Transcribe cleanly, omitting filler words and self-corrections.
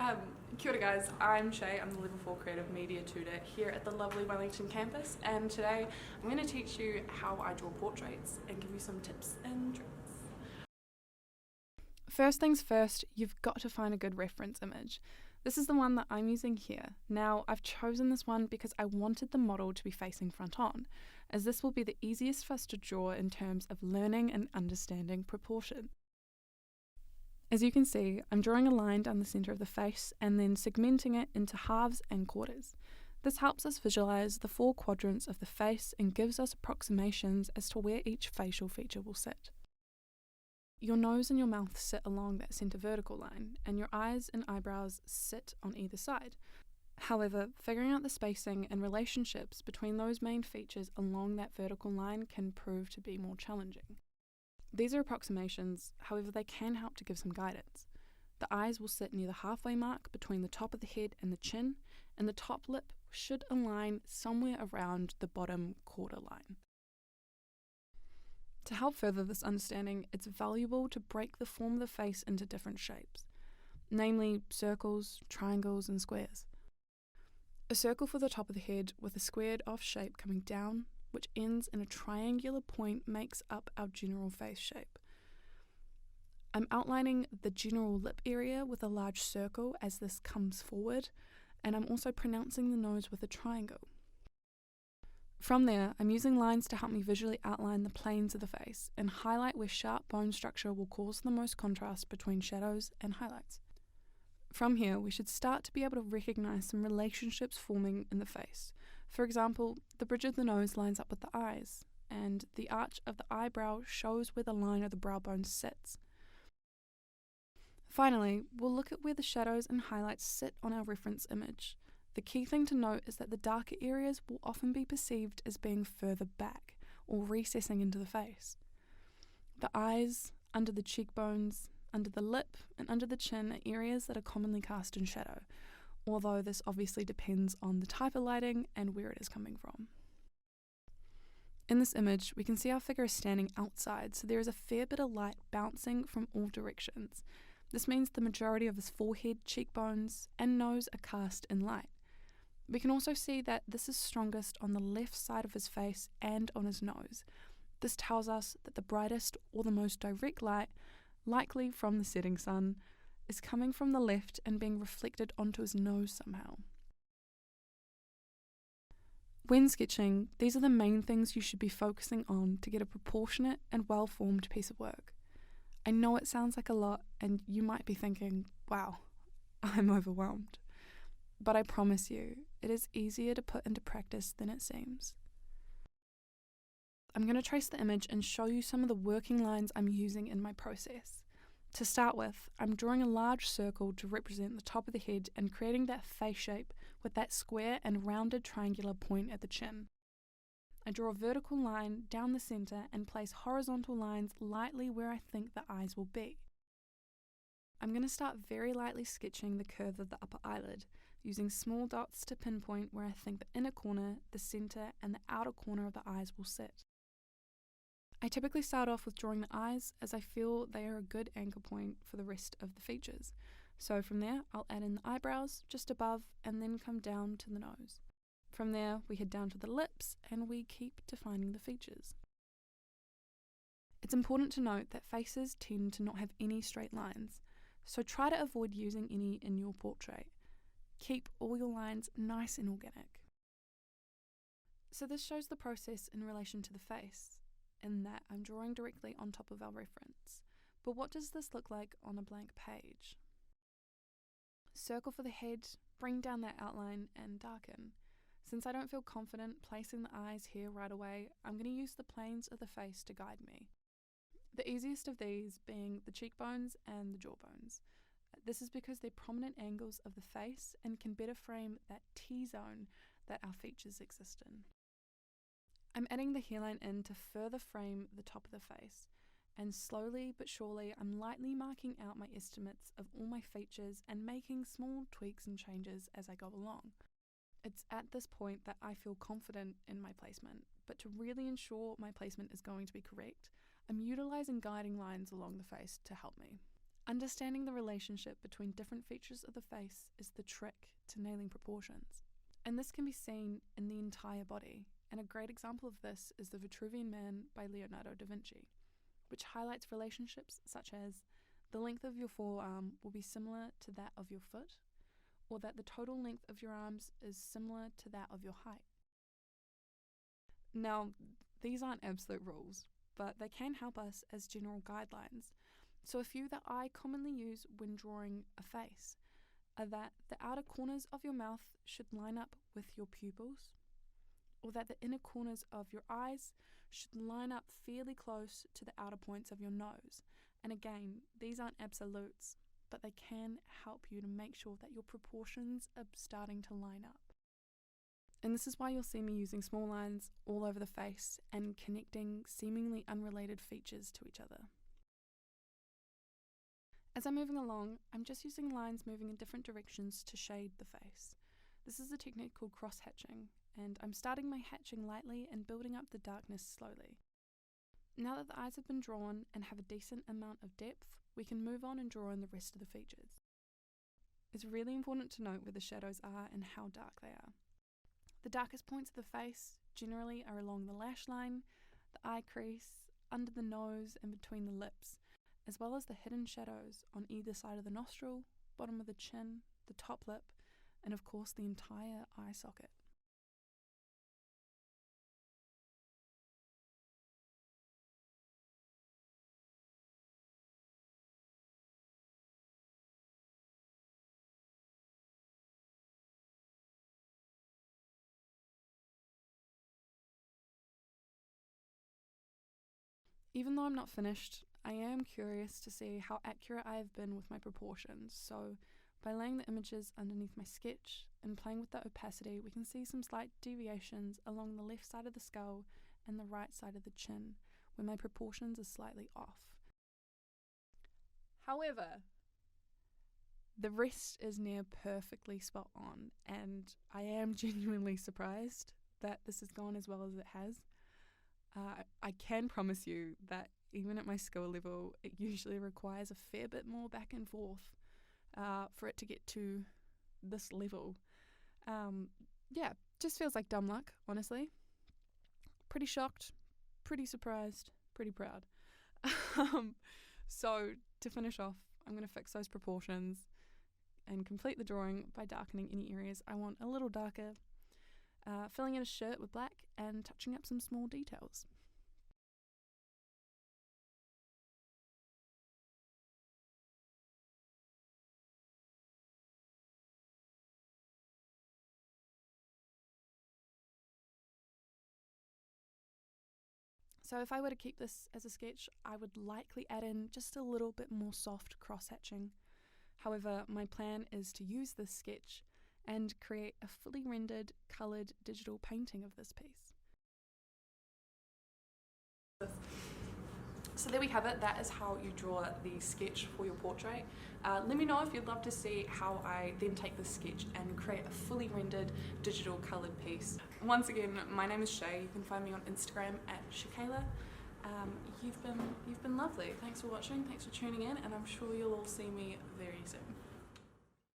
Um, Kia ora guys, I'm Shay, I'm the Level 4 Creative Media tutor here at the lovely Wellington campus, and today I'm going to teach you how I draw portraits and give you some tips and tricks. First things first, you've got to find a good reference image. This is the one that I'm using here. Now, I've chosen this one because I wanted the model to be facing front on, as this will be the easiest for us to draw in terms of learning and understanding proportion. As you can see, I'm drawing a line down the centre of the face and then segmenting it into halves and quarters. This helps us visualise the 4 quadrants of the face and gives us approximations as to where each facial feature will sit. Your nose and your mouth sit along that centre vertical line, and your eyes and eyebrows sit on either side. However, figuring out the spacing and relationships between those main features along that vertical line can prove to be more challenging. These are approximations, however they can help to give some guidance. The eyes will sit near the halfway mark between the top of the head and the chin, and the top lip should align somewhere around the bottom quarter line. To help further this understanding, it's valuable to break the form of the face into different shapes, namely circles, triangles, and squares. A circle for the top of the head with a squared off shape coming down, which ends in a triangular point, makes up our general face shape. I'm outlining the general lip area with a large circle as this comes forward, and I'm also pronouncing the nose with a triangle. From there, I'm using lines to help me visually outline the planes of the face and highlight where sharp bone structure will cause the most contrast between shadows and highlights. From here, we should start to be able to recognise some relationships forming in the face. For example, the bridge of the nose lines up with the eyes, and the arch of the eyebrow shows where the line of the brow bone sits. Finally, we'll look at where the shadows and highlights sit on our reference image. The key thing to note is that the darker areas will often be perceived as being further back, or recessing into the face. The eyes, under the cheekbones, under the lip, and under the chin are areas that are commonly cast in shadow, although this obviously depends on the type of lighting and where it is coming from. In this image, we can see our figure is standing outside, so there is a fair bit of light bouncing from all directions. This means the majority of his forehead, cheekbones, and nose are cast in light. We can also see that this is strongest on the left side of his face and on his nose. This tells us that the brightest or the most direct light, likely from the setting sun, is coming from the left and being reflected onto his nose somehow. When sketching, these are the main things you should be focusing on to get a proportionate and well-formed piece of work. I know it sounds like a lot, and you might be thinking, wow, I'm overwhelmed. But I promise you, it is easier to put into practice than it seems. I'm going to trace the image and show you some of the working lines I'm using in my process. To start with, I'm drawing a large circle to represent the top of the head and creating that face shape with that square and rounded triangular point at the chin. I draw a vertical line down the centre and place horizontal lines lightly where I think the eyes will be. I'm going to start very lightly sketching the curve of the upper eyelid, using small dots to pinpoint where I think the inner corner, the centre, and the outer corner of the eyes will sit. I typically start off with drawing the eyes, as I feel they are a good anchor point for the rest of the features. So from there, I'll add in the eyebrows just above and then come down to the nose. From there, we head down to the lips and we keep defining the features. It's important to note that faces tend to not have any straight lines, so try to avoid using any in your portrait. Keep all your lines nice and organic. So this shows the process in relation to the face, in that I'm drawing directly on top of our reference. But what does this look like on a blank page? Circle for the head, bring down that outline and darken. Since I don't feel confident placing the eyes here right away, I'm going to use the planes of the face to guide me. The easiest of these being the cheekbones and the jawbones. This is because they're prominent angles of the face and can better frame that T-zone that our features exist in. I'm adding the hairline in to further frame the top of the face, and slowly but surely I'm lightly marking out my estimates of all my features and making small tweaks and changes as I go along. It's at this point that I feel confident in my placement, but to really ensure my placement is going to be correct, I'm utilising guiding lines along the face to help me. Understanding the relationship between different features of the face is the trick to nailing proportions. And this can be seen in the entire body, and a great example of this is the Vitruvian Man by Leonardo da Vinci, which highlights relationships such as the length of your forearm will be similar to that of your foot, or that the total length of your arms is similar to that of your height. Now, these aren't absolute rules, but they can help us as general guidelines. So a few that I commonly use when drawing a face are that the outer corners of your mouth should line up with your pupils, or that the inner corners of your eyes should line up fairly close to the outer points of your nose. And again, these aren't absolutes, but they can help you to make sure that your proportions are starting to line up. And this is why you'll see me using small lines all over the face and connecting seemingly unrelated features to each other. As I'm moving along, I'm just using lines moving in different directions to shade the face. This is a technique called cross-hatching, and I'm starting my hatching lightly and building up the darkness slowly. Now that the eyes have been drawn and have a decent amount of depth, we can move on and draw in the rest of the features. It's really important to note where the shadows are and how dark they are. The darkest points of the face generally are along the lash line, the eye crease, under the nose and between the lips, as well as the hidden shadows on either side of the nostril, bottom of the chin, the top lip, and of course the entire eye socket. Even though I'm not finished, I am curious to see how accurate I have been with my proportions, so by laying the images underneath my sketch and playing with the opacity, we can see some slight deviations along the left side of the skull and the right side of the chin, where my proportions are slightly off. However, the rest is near perfectly spot on, and I am genuinely surprised that this has gone as well as it has. I can promise you that even at my skill level, it usually requires a fair bit more back and forth for it to get to this level. Yeah, just feels like dumb luck, honestly. Pretty shocked, pretty surprised, pretty proud. So to finish off, I'm going to fix those proportions and complete the drawing by darkening any areas I want a little darker, filling in a shirt with black and touching up some small details. So if I were to keep this as a sketch, I would likely add in just a little bit more soft cross-hatching. However, my plan is to use this sketch and create a fully rendered, coloured digital painting of this piece. So there we have it, that is how you draw the sketch for your portrait. Let me know if you'd love to see how I then take this sketch and create a fully rendered digital coloured piece. Once again, my name is Shay. You can find me on Instagram at Shakayla. You've been lovely. Thanks for watching, thanks for tuning in, and I'm sure you'll all see me very soon.